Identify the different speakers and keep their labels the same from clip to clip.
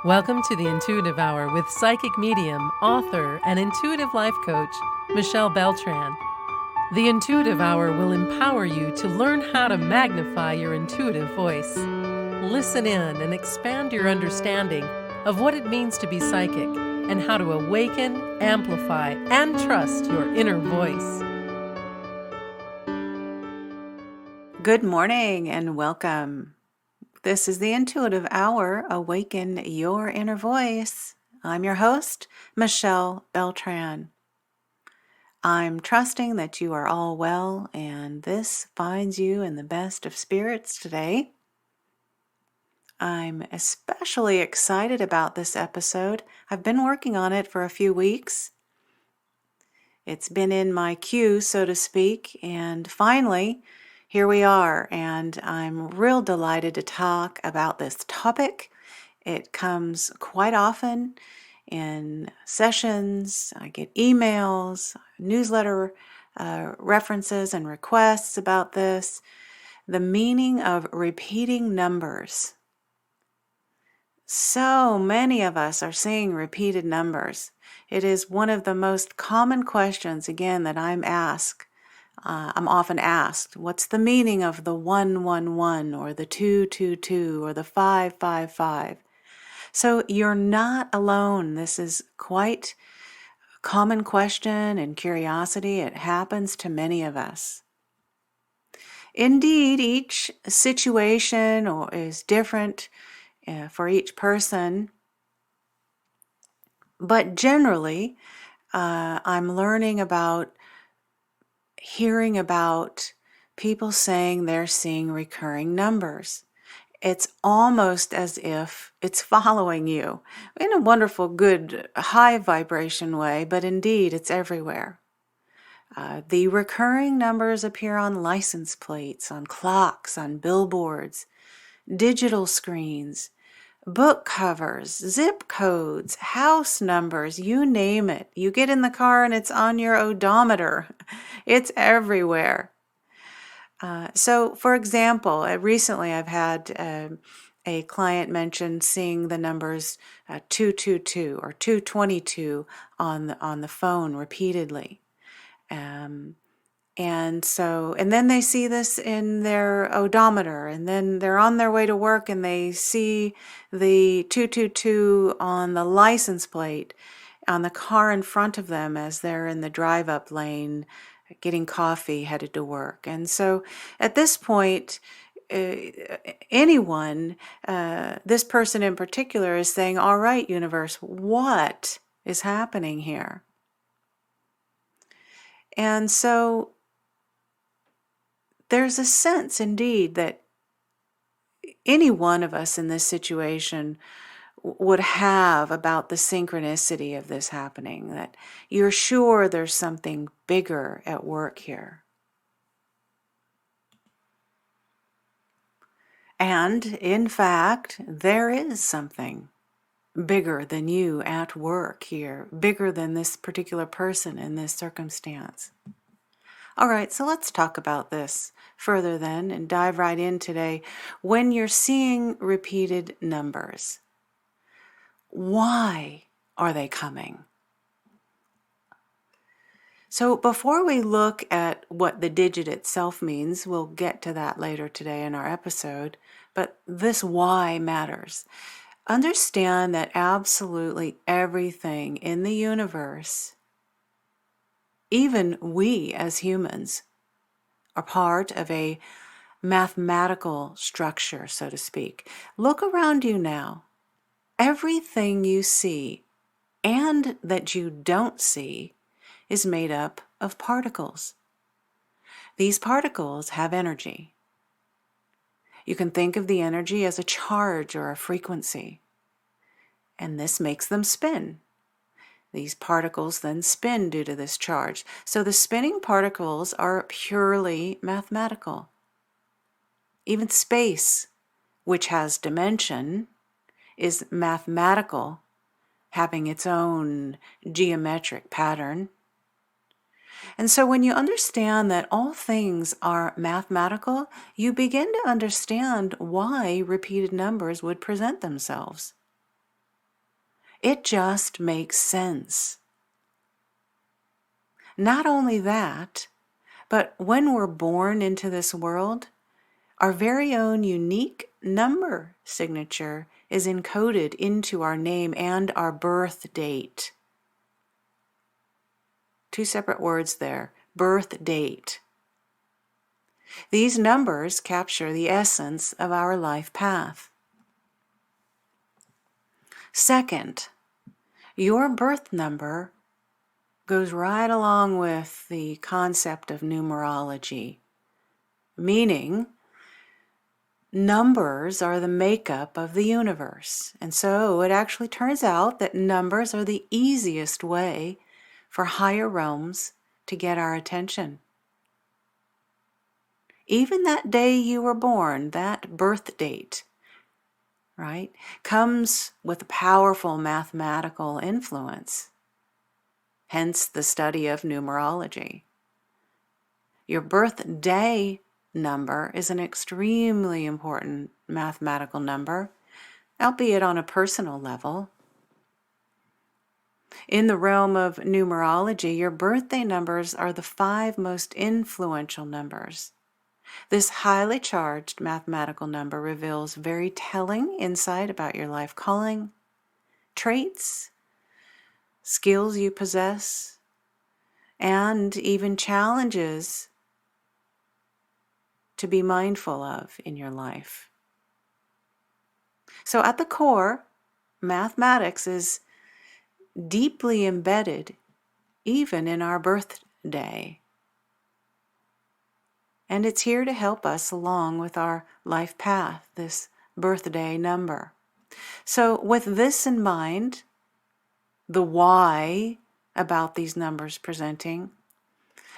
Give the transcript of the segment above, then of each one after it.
Speaker 1: Welcome to the Intuitive Hour with psychic medium, author, and intuitive life coach, Michelle Beltran. The Intuitive Hour will empower you to learn how to magnify your intuitive voice. Listen in and expand your understanding of what it means to be psychic and how to awaken, amplify, and trust your inner voice.
Speaker 2: Good morning and welcome. This is the Intuitive Hour, Awaken Your Inner Voice. I'm your host, Michelle Beltran. I'm trusting that you are all well and this finds you in the best of spirits today. I'm especially excited about this episode. I've been working on it for a few weeks. It's been in my queue, so to speak, and finally, here we are, and I'm real delighted to talk about this topic. It comes quite often in sessions. I get emails, newsletter references and requests about this. The meaning of repeating numbers. So many of us are seeing repeated numbers. It is one of the most common questions, again, that I'm often asked, what's the meaning of the 111 or the 222 or the 555? So you're not alone. This is quite a common question and curiosity. It happens to many of us. Indeed, each situation is different for each person, but generally, I'm learning about hearing about people saying they're seeing recurring numbers. It's almost as if it's following you in a wonderful, good, high vibration way, but indeed it's everywhere. The recurring numbers appear on license plates, on clocks, on billboards, digital screens, book covers, zip codes, house numbers, you name it. You get in the car and it's on your odometer. It's everywhere. So, for example, recently I've had a client mention seeing the numbers 222 or 222 on the phone repeatedly. And then they see this in their odometer, and then they're on their way to work and they see the 222 on the license plate on the car in front of them as they're in the drive-up lane getting coffee headed to work. And so at this point, anyone, this person in particular, is saying, all right, universe, what is happening here? And so there's a sense indeed that any one of us in this situation would have about the synchronicity of this happening, that you're sure there's something bigger at work here. And in fact, there is something bigger than you at work here, bigger than this particular person in this circumstance. All right, so let's talk about this further then and dive right in today. When you're seeing repeated numbers, why are they coming? So before we look at what the digit itself means, we'll get to that later today in our episode, but this why matters. Understand that absolutely everything in the universe, even we as humans, are part of a mathematical structure, so to speak. Look around you now. Everything you see and that you don't see is made up of particles. These particles have energy. You can think of the energy as a charge or a frequency, and this makes them spin. These particles then spin due to this charge. So the spinning particles are purely mathematical. Even space, which has dimension, is mathematical, having its own geometric pattern. And so when you understand that all things are mathematical, you begin to understand why repeated numbers would present themselves. It just makes sense. Not only that, but when we're born into this world, our very own unique number signature is encoded into our name and our birth date. Two separate words there, birth date. These numbers capture the essence of our life path. Second, your birth number goes right along with the concept of numerology, meaning numbers are the makeup of the universe. And so it actually turns out that numbers are the easiest way for higher realms to get our attention. Even that day you were born, that birth date, right, comes with a powerful mathematical influence, hence the study of numerology. Your birthday number is an extremely important mathematical number, albeit on a personal level. In the realm of numerology, your birthday numbers are the 5 most influential numbers. This highly charged mathematical number reveals very telling insight about your life calling, traits, skills you possess, and even challenges to be mindful of in your life. So at the core, mathematics is deeply embedded even in our birthday. And it's here to help us along with our life path, this birthday number. So with this in mind, the why about these numbers presenting,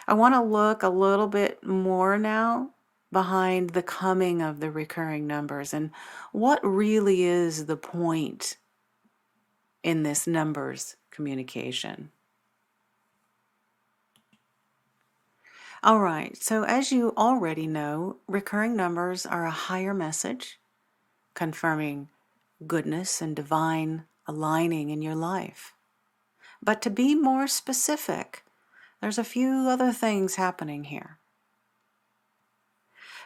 Speaker 2: I want to look a little bit more now behind the coming of the recurring numbers and what really is the point in this numbers communication. All right, so as you already know, recurring numbers are a higher message confirming goodness and divine aligning in your life. But to be more specific, there's a few other things happening here.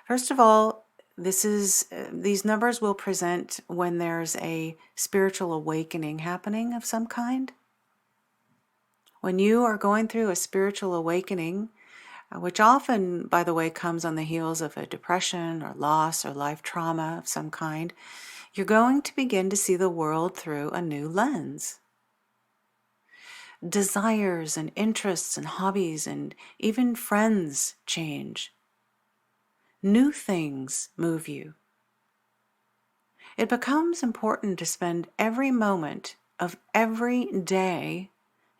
Speaker 2: First of all, these numbers will present when there's a spiritual awakening happening of some kind. When you are going through a spiritual awakening, which often, by the way, comes on the heels of a depression or loss or life trauma of some kind, you're going to begin to see the world through a new lens. Desires and interests and hobbies and even friends change. New things move you. It becomes important to spend every moment of every day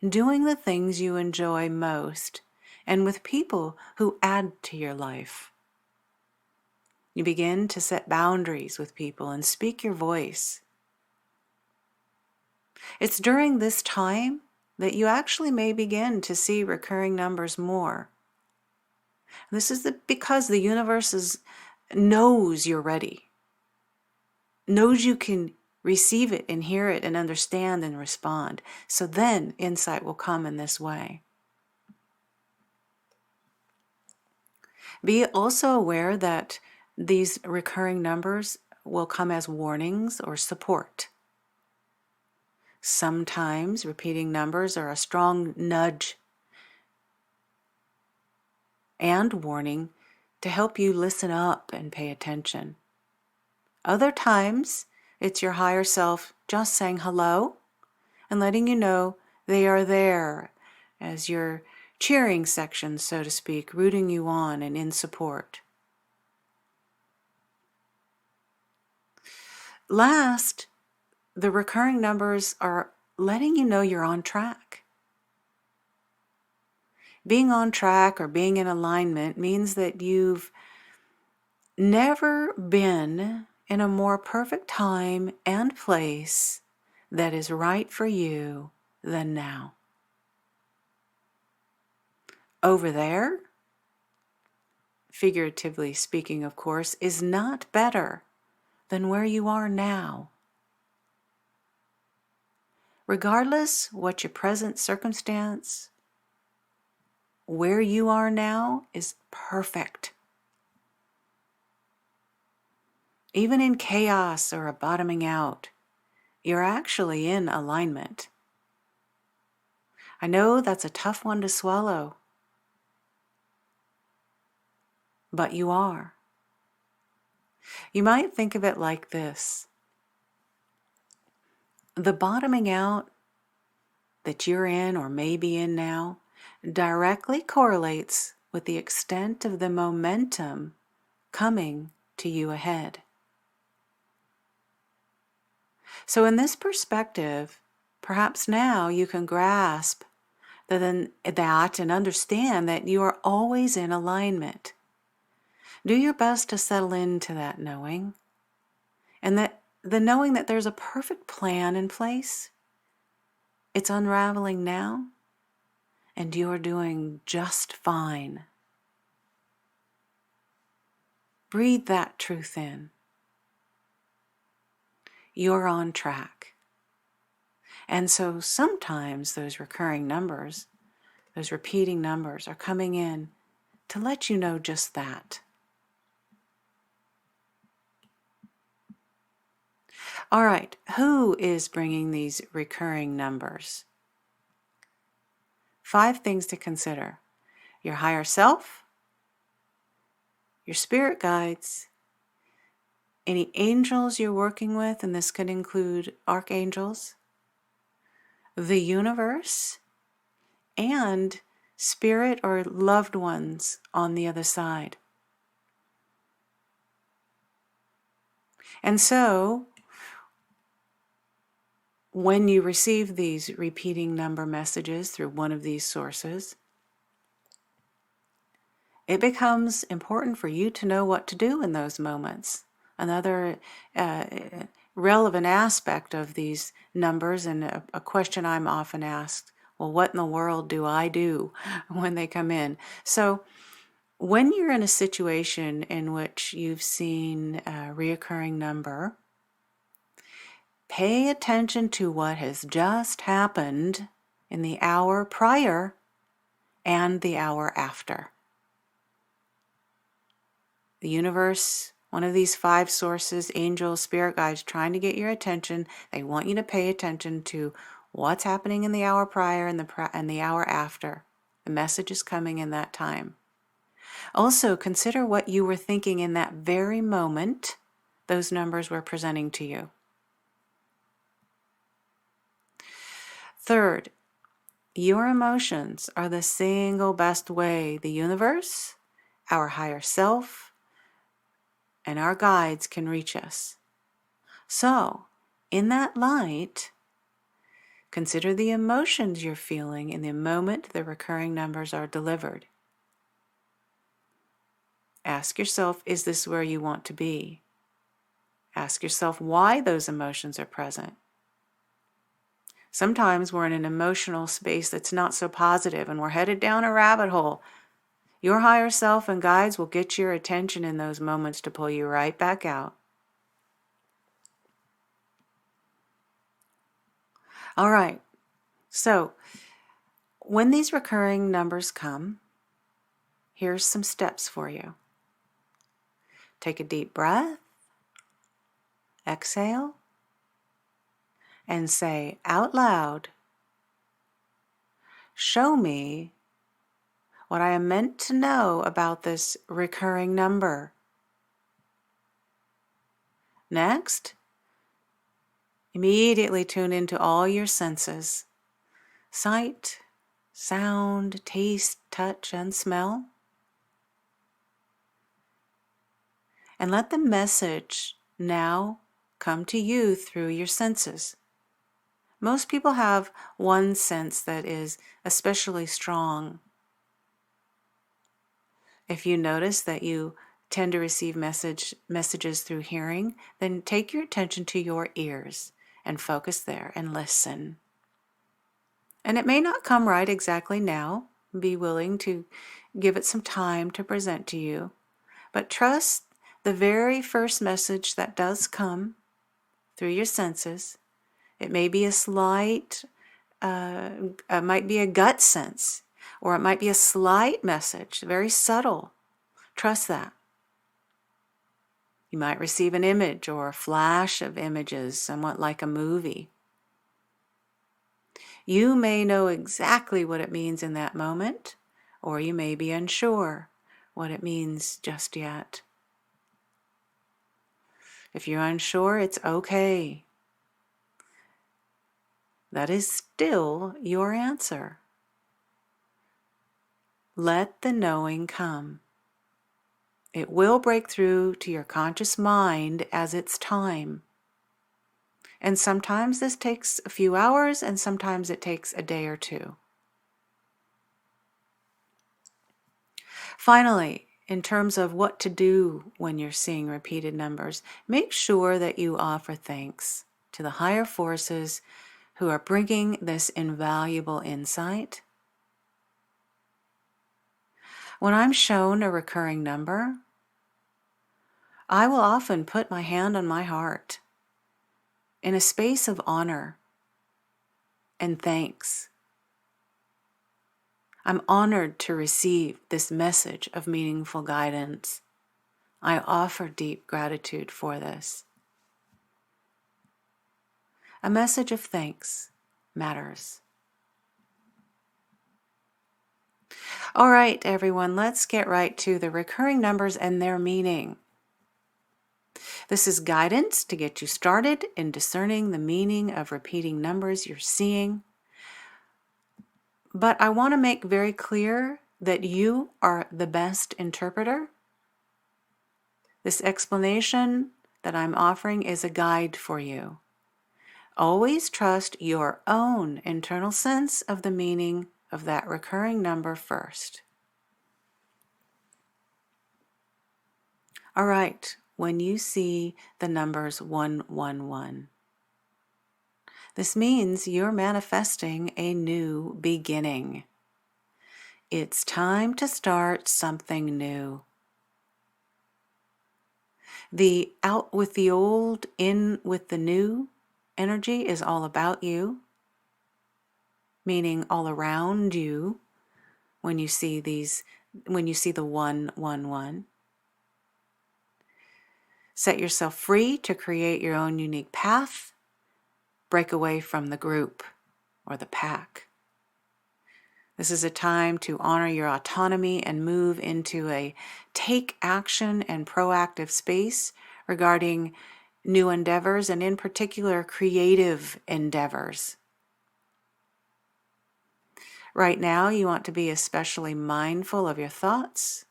Speaker 2: doing the things you enjoy most and with people who add to your life. You begin to set boundaries with people and speak your voice. It's during this time that you actually may begin to see recurring numbers more. This is because the universe knows you're ready, knows you can receive it and hear it and understand and respond. So then insight will come in this way. Be also aware that these recurring numbers will come as warnings or support. Sometimes repeating numbers are a strong nudge and warning to help you listen up and pay attention. Other times, it's your higher self just saying hello and letting you know they are there as your cheering section, so to speak, rooting you on and in support. Last, the recurring numbers are letting you know you're on track. Being on track or being in alignment means that you've never been in a more perfect time and place that is right for you than now. Over there, figuratively speaking, of course, is not better than where you are now. regardless what your present circumstance, where you are now is perfect. Even in chaos or a bottoming out, you're actually in alignment. I know that's a tough one to swallow, but you are. You might think of it like this. The bottoming out that you're in or may be in now directly correlates with the extent of the momentum coming to you ahead. So in this perspective, perhaps now you can grasp that and understand that you are always in alignment. Do your best to settle into that knowing, and that the knowing that there's a perfect plan in place. It's unraveling now, and you're doing just fine. Breathe that truth in. You're on track. And so sometimes those recurring numbers, those repeating numbers are coming in to let you know just that. All right, who is bringing these recurring numbers? 5 things to consider. Your higher self, your spirit guides, any angels you're working with, and this could include archangels, the universe, and spirit or loved ones on the other side. And so, when you receive these repeating number messages through one of these sources, it becomes important for you to know what to do in those moments. Another relevant aspect of these numbers, and a question I'm often asked, well, what in the world do I do when they come in? So when you're in a situation in which you've seen a reoccurring number, pay attention to what has just happened in the hour prior and the hour after. The universe, one of these 5 sources, angels, spirit guides, trying to get your attention. They want you to pay attention to what's happening in the hour prior and the hour after. The message is coming in that time. Also, consider what you were thinking in that very moment those numbers were presenting to you. Third, your emotions are the single best way the universe, our higher self, and our guides can reach us. So, in that light, consider the emotions you're feeling in the moment the recurring numbers are delivered. Ask yourself, is this where you want to be? Ask yourself why those emotions are present. Sometimes we're in an emotional space that's not so positive and we're headed down a rabbit hole. Your higher self and guides will get your attention in those moments to pull you right back out. All right, so when these recurring numbers come, here's some steps for you. Take a deep breath, exhale, and say out loud, show me what I am meant to know about this recurring number. Next, immediately tune into all your senses: sight, sound, taste, touch, and smell. And let the message now come to you through your senses. Most people have one sense that is especially strong. If you notice that you tend to receive messages through hearing, then take your attention to your ears and focus there and listen. And it may not come right exactly now. Be willing to give it some time to present to you. But trust the very first message that does come through your senses It may be a slight, might be a gut sense, or it might be a slight message, very subtle. Trust that. You might receive an image or a flash of images, somewhat like a movie. You may know exactly what it means in that moment, or you may be unsure what it means just yet. If you're unsure, it's okay. That is still your answer. Let the knowing come. It will break through to your conscious mind as it's time. And sometimes this takes a few hours, and sometimes it takes a day or two. Finally, in terms of what to do when you're seeing repeated numbers, make sure that you offer thanks to the higher forces who are bringing this invaluable insight. When I'm shown a recurring number, I will often put my hand on my heart in a space of honor and thanks. I'm honored to receive this message of meaningful guidance. I offer deep gratitude for this. A message of thanks matters. All right, everyone, let's get right to the recurring numbers and their meaning. This is guidance to get you started in discerning the meaning of repeating numbers you're seeing. But I want to make very clear that you are the best interpreter. This explanation that I'm offering is a guide for you. Always trust your own internal sense of the meaning of that recurring number first. All right, when you see the numbers 111, this means you're manifesting a new beginning. It's time to start something new. The out with the old, in with the new energy is all about you, meaning all around you when you see the 111. Set yourself free to create your own unique path. Break away from the group or the pack. This is a time to honor your autonomy and move into a take action and proactive space regarding new endeavors, and in particular, creative endeavors. Right now, you want to be especially mindful of your thoughts.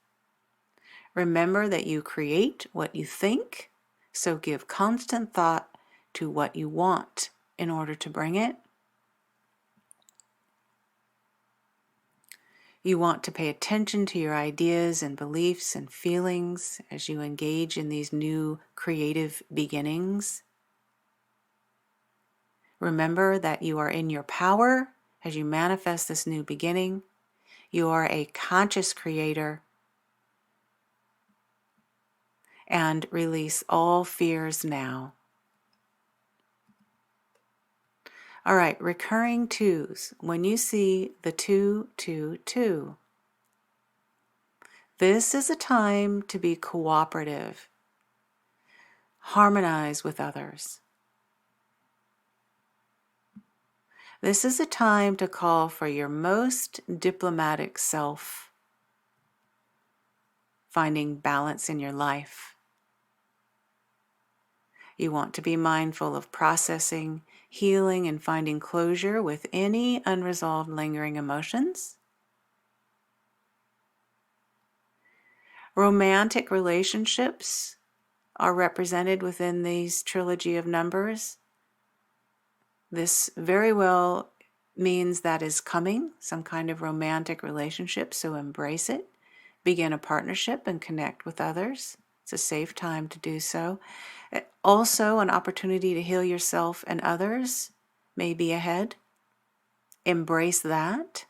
Speaker 2: Remember that you create what you think, so give constant thought to what you want in order to bring it. You want to pay attention to your ideas and beliefs and feelings as you engage in these new creative beginnings. Remember that you are in your power as you manifest this new beginning. You are a conscious creator. And release all fears now. All right, recurring twos. When you see the 222, this is a time to be cooperative. Harmonize with others. This is a time to call for your most diplomatic self, finding balance in your life. You want to be mindful of processing, healing, and finding closure with any unresolved lingering emotions. Romantic relationships are represented within these trilogy of numbers. This very well means that is coming, some kind of romantic relationship, so embrace it. Begin a partnership and connect with others. It's a safe time to do so. Also, an opportunity to heal yourself and others may be ahead. Embrace that.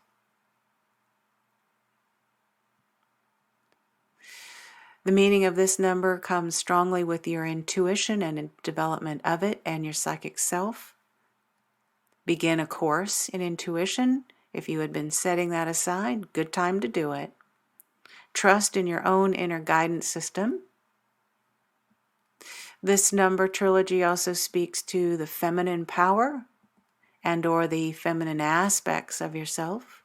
Speaker 2: The meaning of this number comes strongly with your intuition and development of it and your psychic self. begin a course in intuition. If you had been setting that aside, good time to do it. Trust in your own inner guidance system. This number trilogy also speaks to the feminine power and or the feminine aspects of yourself.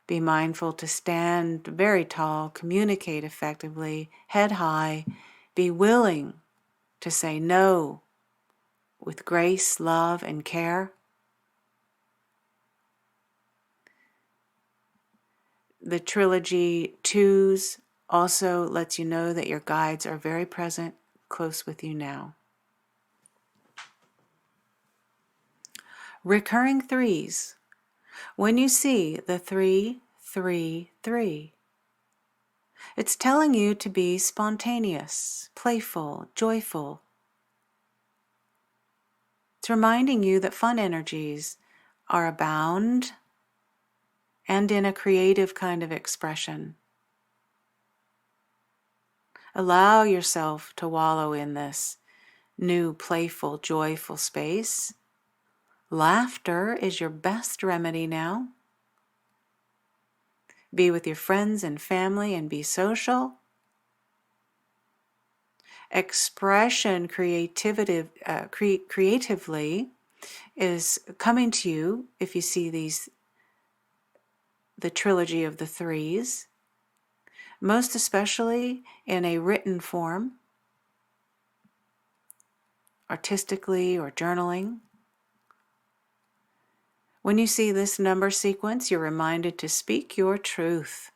Speaker 2: Be mindful to stand very tall, communicate effectively, head high, be willing to say no with grace, love, and care. The trilogy twos also lets you know that your guides are very present, close with you now. Recurring threes. When you see the 3-3-3, it's telling you to be spontaneous, playful, joyful. It's reminding you that fun energies are abound and in a creative kind of expression. Allow yourself to wallow in this new, playful, joyful space. Laughter is your best remedy now. Be with your friends and family and be social. Expression creatively is coming to you if you see the trilogy of the threes, most especially in a written form, artistically or journaling. When you see this number sequence, you're reminded to speak your truth.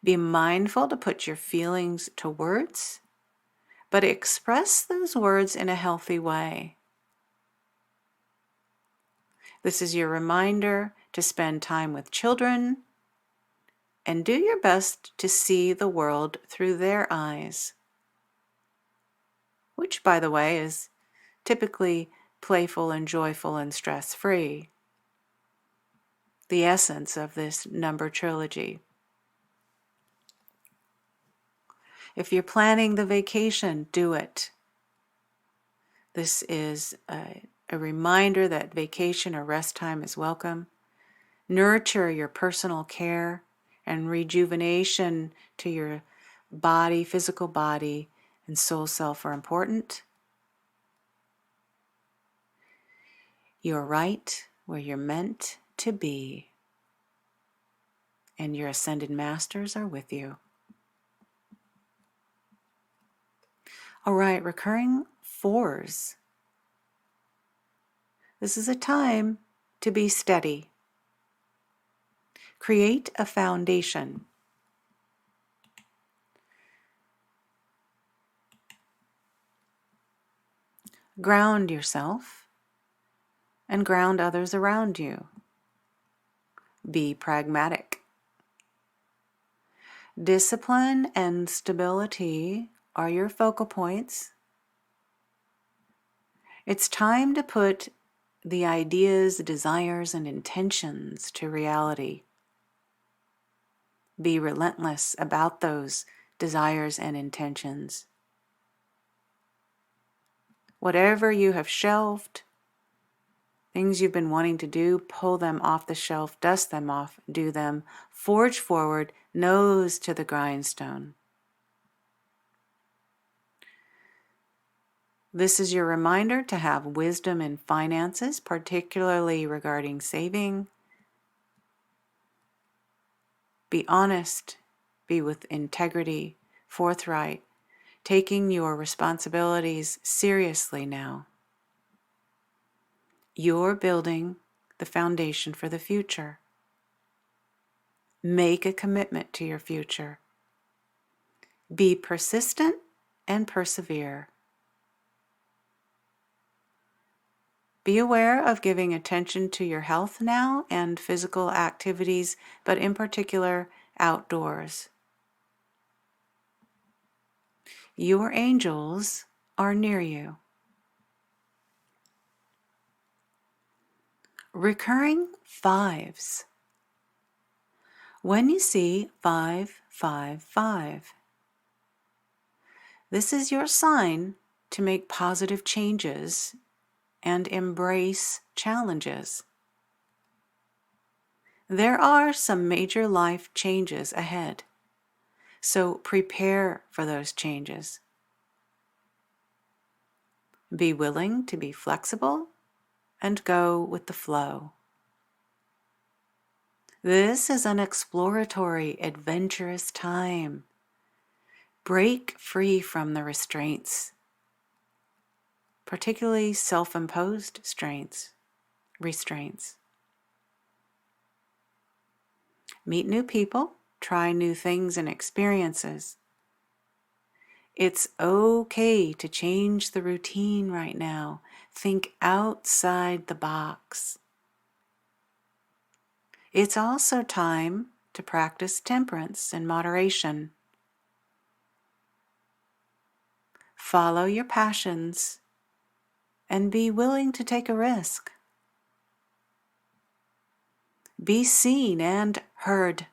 Speaker 2: Be mindful to put your feelings to words, but express those words in a healthy way. This is your reminder to spend time with children and do your best to see the world through their eyes, which, by the way, is typically playful and joyful and stress-free. The essence of this number trilogy. If you're planning the vacation, do it. This is a reminder that vacation or rest time is welcome. Nurture your personal care and rejuvenation to your body, physical body, and soul self are important. You're right where you're meant to be, and your ascended masters are with you. All right, recurring fours. This is a time to be steady. Create a foundation. Ground yourself and ground others around you. Be pragmatic. Discipline and stability are your focal points. It's time to put the ideas, desires, and intentions to reality. Be relentless about those desires and intentions. Whatever you have shelved, things you've been wanting to do, pull them off the shelf, dust them off, do them. Forge forward, nose to the grindstone. This is your reminder to have wisdom in finances, particularly regarding saving. Be honest, be with integrity, forthright, taking your responsibilities seriously now. You're building the foundation for the future. Make a commitment to your future. Be persistent and persevere. Be aware of giving attention to your health now and physical activities, but in particular, outdoors. Your angels are near you. Recurring fives. When you see 555, this is your sign to make positive changes and embrace challenges. There are some major life changes ahead, so prepare for those changes. Be willing to be flexible and go with the flow. This is an exploratory, adventurous time. Break free from the restraints, particularly self-imposed restraints. Meet new people, try new things and experiences. It's okay to change the routine right now. Think outside the box. It's also time to practice temperance and moderation. Follow your passions and be willing to take a risk. Be seen and heard.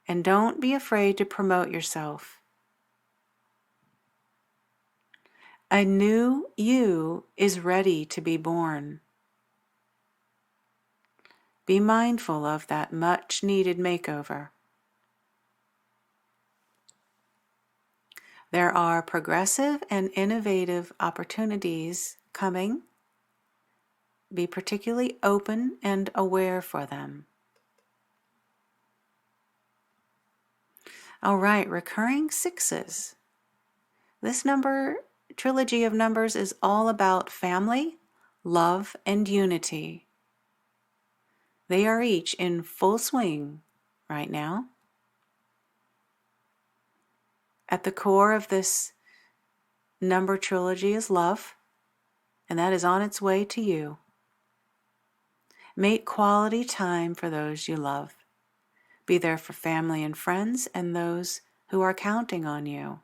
Speaker 2: And don't be afraid to promote yourself. A new you is ready to be born. Be mindful of that much-needed makeover. There are progressive and innovative opportunities coming. Be particularly open and aware for them. All right, recurring sixes. This trilogy of numbers is all about family, love, and unity. They are each in full swing right now. At the core of this number trilogy is love, and that is on its way to you. Make quality time for those you love. Be there for family and friends and those who are counting on you.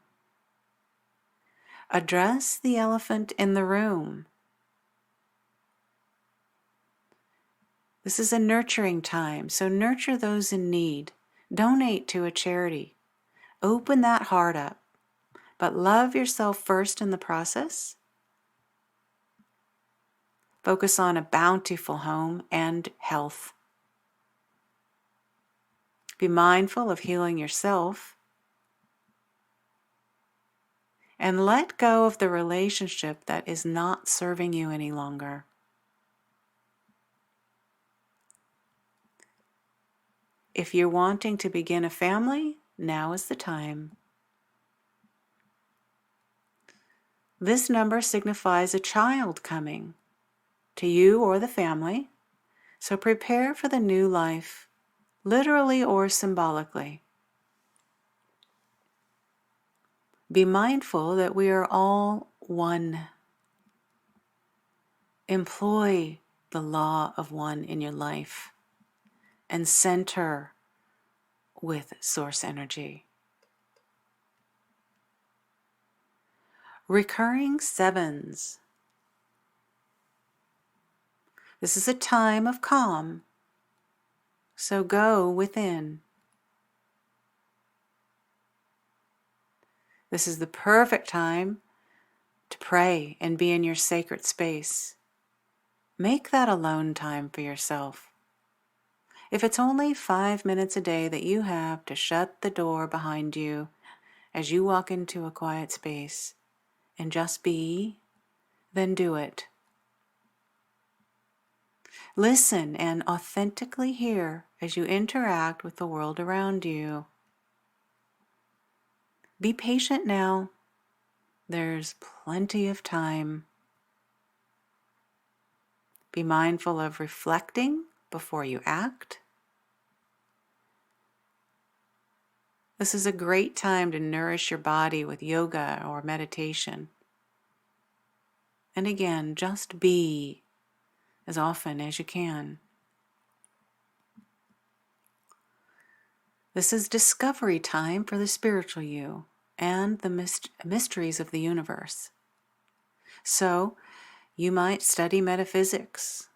Speaker 2: Address the elephant in the room. This is a nurturing time, so nurture those in need. Donate to a charity. Open that heart up, but love yourself first in the process. Focus on a bountiful home and health. Be mindful of healing yourself. And let go of the relationship that is not serving you any longer. If you're wanting to begin a family, now is the time. This number signifies a child coming to you or the family, so prepare for the new life, literally or symbolically. Be mindful that we are all one. Employ the law of one in your life and center with source energy. Recurring sevens. This is a time of calm, so go within. This is the perfect time to pray and be in your sacred space. Make that alone time for yourself. If it's only 5 minutes a day that you have to shut the door behind you as you walk into a quiet space and just be, then do it. Listen and authentically hear as you interact with the world around you. Be patient now. There's plenty of time. Be mindful of reflecting before you act. This is a great time to nourish your body with yoga or meditation. And again, just be as often as you can. This is discovery time for the spiritual you and the mysteries of the universe. So, you might study metaphysics.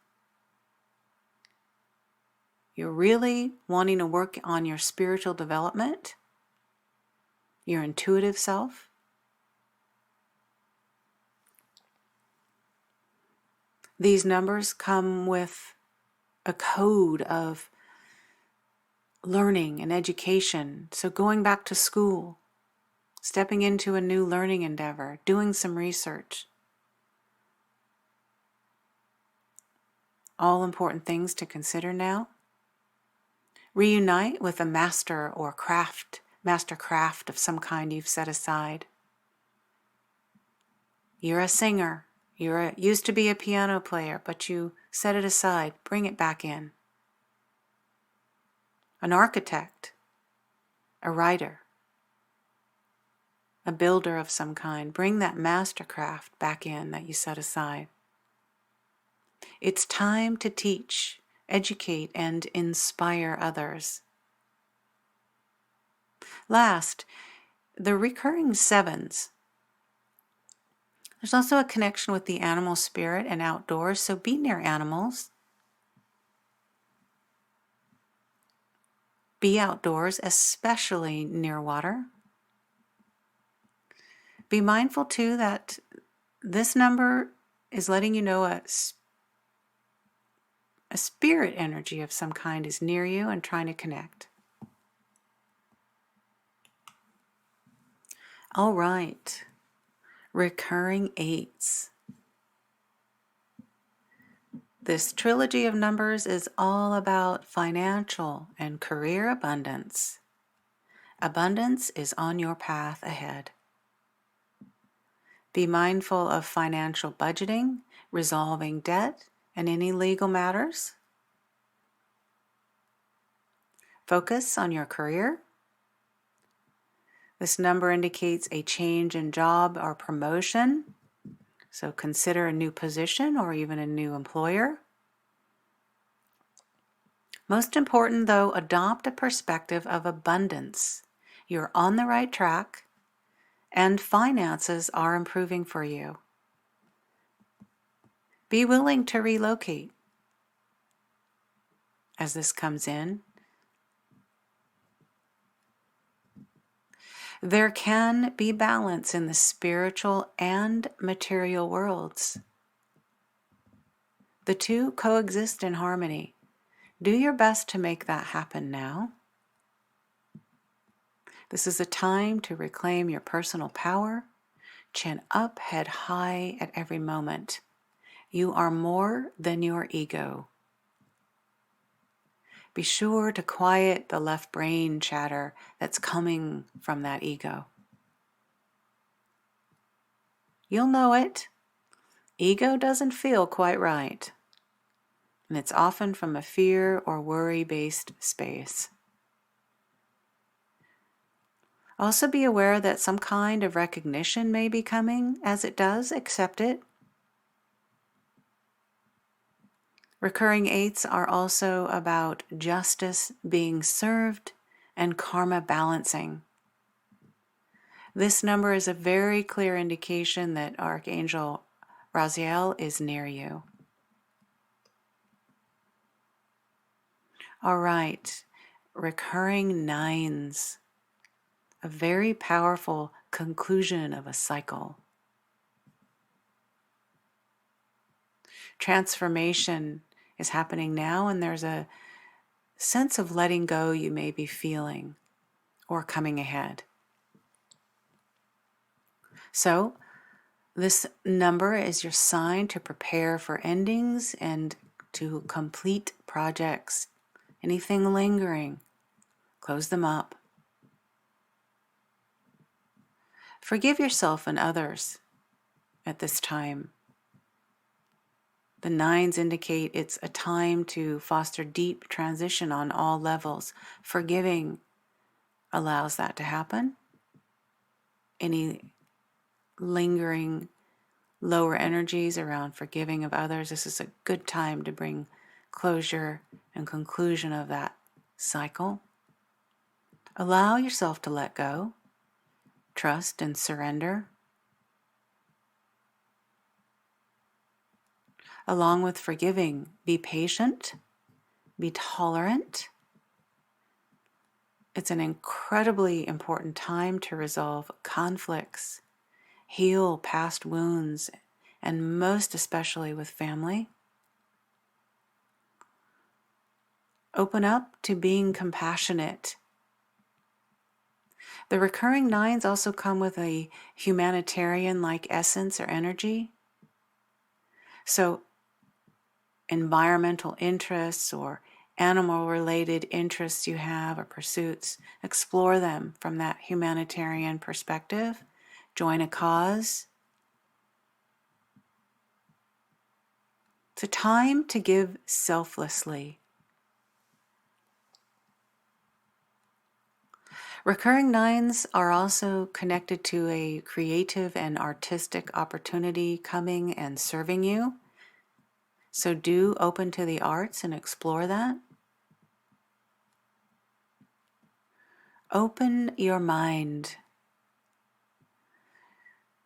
Speaker 2: You're really wanting to work on your spiritual development, your intuitive self. These numbers come with a code of learning and education. So going back to school, stepping into a new learning endeavor, doing some research. All important things to consider now. Reunite with a master or master craft of some kind you've set aside. You're a singer. Used to be a piano player, but you set it aside. Bring it back in. An architect, a writer, a builder of some kind. Bring that mastercraft back in that you set aside. It's time to teach, educate, and inspire others. Last, the recurring sevens. There's also a connection with the animal spirit and outdoors, so be near animals. Be outdoors, especially near water. Be mindful too that this number is letting you know a spirit energy of some kind is near you and trying to connect. All right, recurring eights. This trilogy of numbers is all about financial and career abundance. Abundance is on your path ahead. Be mindful of financial budgeting, resolving debt, and any legal matters. Focus on your career. This number indicates a change in job or promotion, so consider a new position or even a new employer. Most important though, adopt a perspective of abundance. You're on the right track, and finances are improving for you. Be willing to relocate as this comes in. There can be balance in the spiritual and material worlds. The two coexist in harmony. Do your best to make that happen now. This is a time to reclaim your personal power. Chin up, head high at every moment. You are more than your ego. Be sure to quiet the left brain chatter that's coming from that ego. You'll know it. Ego doesn't feel quite right, and it's often from a fear or worry-based space. Also be aware that some kind of recognition may be coming. As it does, accept it. Recurring eights are also about justice being served and karma balancing. This number is a very clear indication that Archangel Raziel is near you. All right, recurring nines, a very powerful conclusion of a cycle. Transformation is happening now, and there's a sense of letting go you may be feeling or coming ahead. So, this number is your sign to prepare for endings and to complete projects. Anything lingering, close them up. Forgive yourself and others at this time. The nines indicate it's a time to foster deep transition on all levels. Forgiving allows that to happen. Any lingering lower energies around forgiving of others, this is a good time to bring closure and conclusion of that cycle. Allow yourself to let go, trust and surrender. Along with forgiving, be patient, be tolerant. It's an incredibly important time to resolve conflicts, heal past wounds, and most especially with family. Open up to being compassionate. The recurring nines also come with a humanitarian-like essence or energy. So environmental interests or animal-related interests you have or pursuits, explore them from that humanitarian perspective. Join a cause. It's a time to give selflessly. Recurring nines are also connected to a creative and artistic opportunity coming and serving you. So do open to the arts and explore that. Open your mind.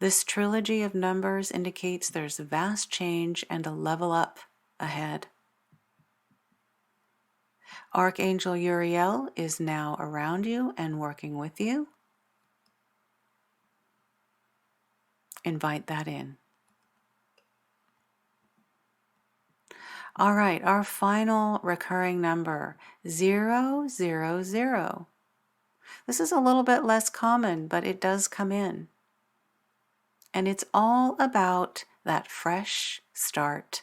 Speaker 2: This trilogy of numbers indicates there's a vast change and a level up ahead. Archangel Uriel is now around you and working with you. Invite that in. All right, our final recurring number, 000. This is a little bit less common, but it does come in. And it's all about that fresh start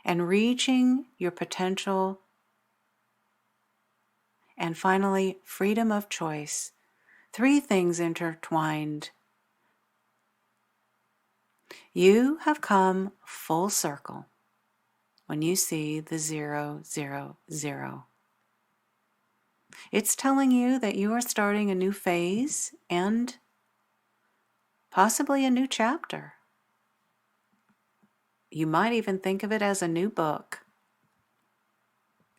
Speaker 2: and reaching your potential. And finally, freedom of choice. 3 things intertwined. You have come full circle when you see the 000. It's telling you that you are starting a new phase and possibly a new chapter. You might even think of it as a new book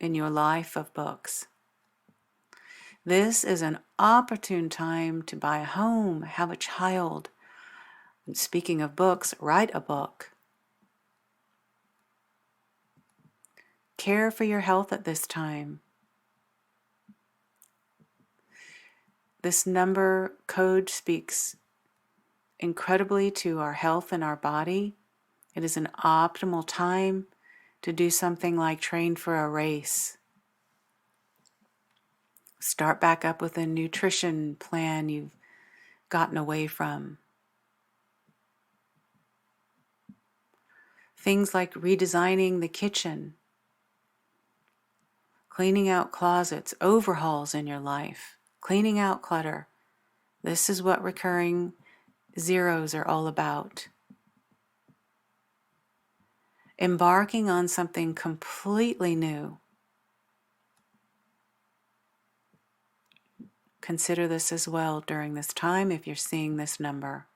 Speaker 2: in your life of books. This is an opportune time to buy a home, have a child. And speaking of books, write a book. Care for your health at this time. This number code speaks incredibly to our health and our body. It is an optimal time to do something like train for a race. Start back up with a nutrition plan you've gotten away from. Things like redesigning the kitchen, cleaning out closets, overhauls in your life, cleaning out clutter. This is what recurring zeros are all about. Embarking on something completely new. Consider this as well during this time if you're seeing this number.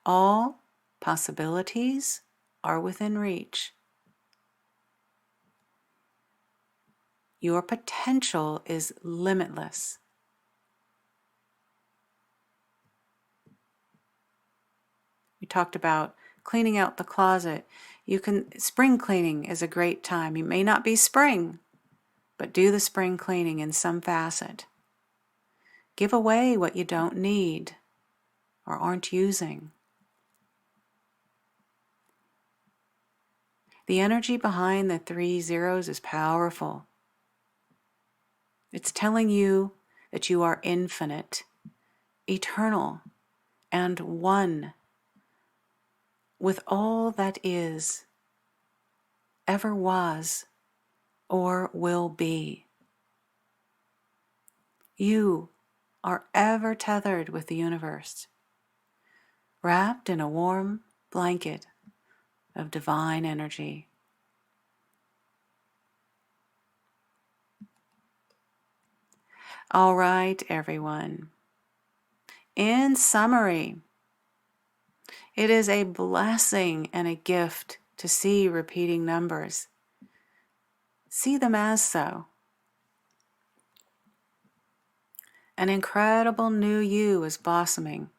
Speaker 2: All possibilities are within reach. Your potential is limitless. We talked about cleaning out the closet. Spring cleaning is a great time. You may not be spring, but do the spring cleaning in some facet. Give away what you don't need or aren't using. The energy behind the 3 zeros is powerful. It's telling you that you are infinite, eternal, and one with all that is, ever was, or will be. You are ever tethered with the universe, wrapped in a warm blanket of divine energy. All right, everyone. In summary, it is a blessing and a gift to see repeating numbers. See them as so. An incredible new you is blossoming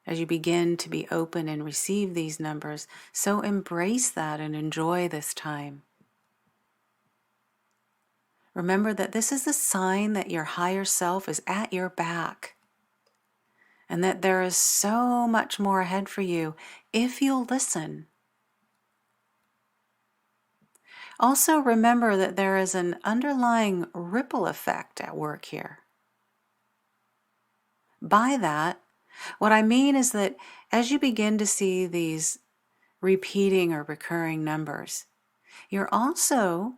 Speaker 2: as you begin to be open and receive these numbers. So embrace that and enjoy this time. Remember that this is a sign that your higher self is at your back. and that there is so much more ahead for you if you'll listen. Also, remember that there is an underlying ripple effect at work here. By that, what I mean is that as you begin to see these repeating or recurring numbers, you're also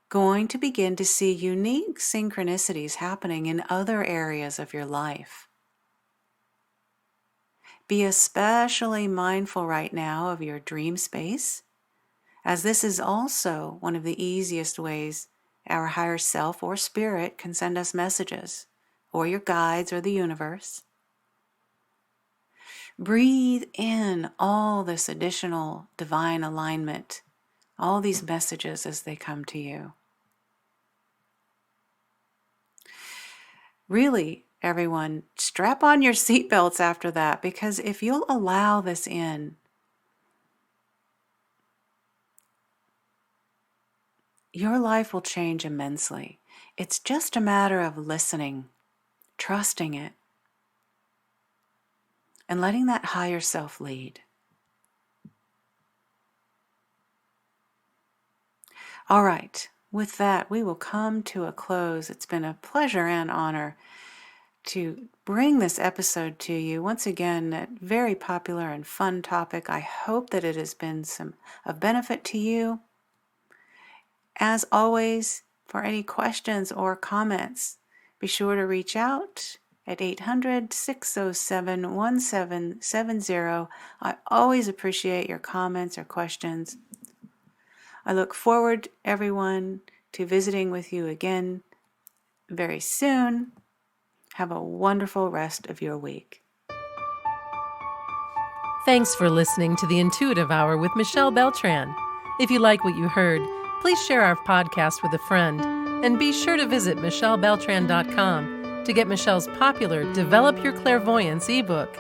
Speaker 2: going to begin to see unique synchronicities happening in other areas of your life. Be especially mindful right now of your dream space, as this is also one of the easiest ways our higher self or spirit can send us messages, or your guides or the universe. Breathe in all this additional divine alignment, all these messages as they come to you. Really, everyone, strap on your seatbelts after that, because if you'll allow this in, your life will change immensely. It's just a matter of listening, trusting it, and letting that higher self lead. All right, with that, we will come to a close. It's been a pleasure and honor to bring this episode to you. Once again, a very popular and fun topic. I hope that it has been of benefit to you. As always, for any questions or comments, be sure to reach out at 800-607-1770. I always appreciate your comments or questions. I look forward, everyone, to visiting with you again very soon. Have a wonderful rest of your week.
Speaker 1: Thanks for listening to the Intuitive Hour with Michelle Beltran. If you like what you heard, please share our podcast with a friend, and be sure to visit michellebeltran.com to get Michelle's popular Develop Your Clairvoyance ebook.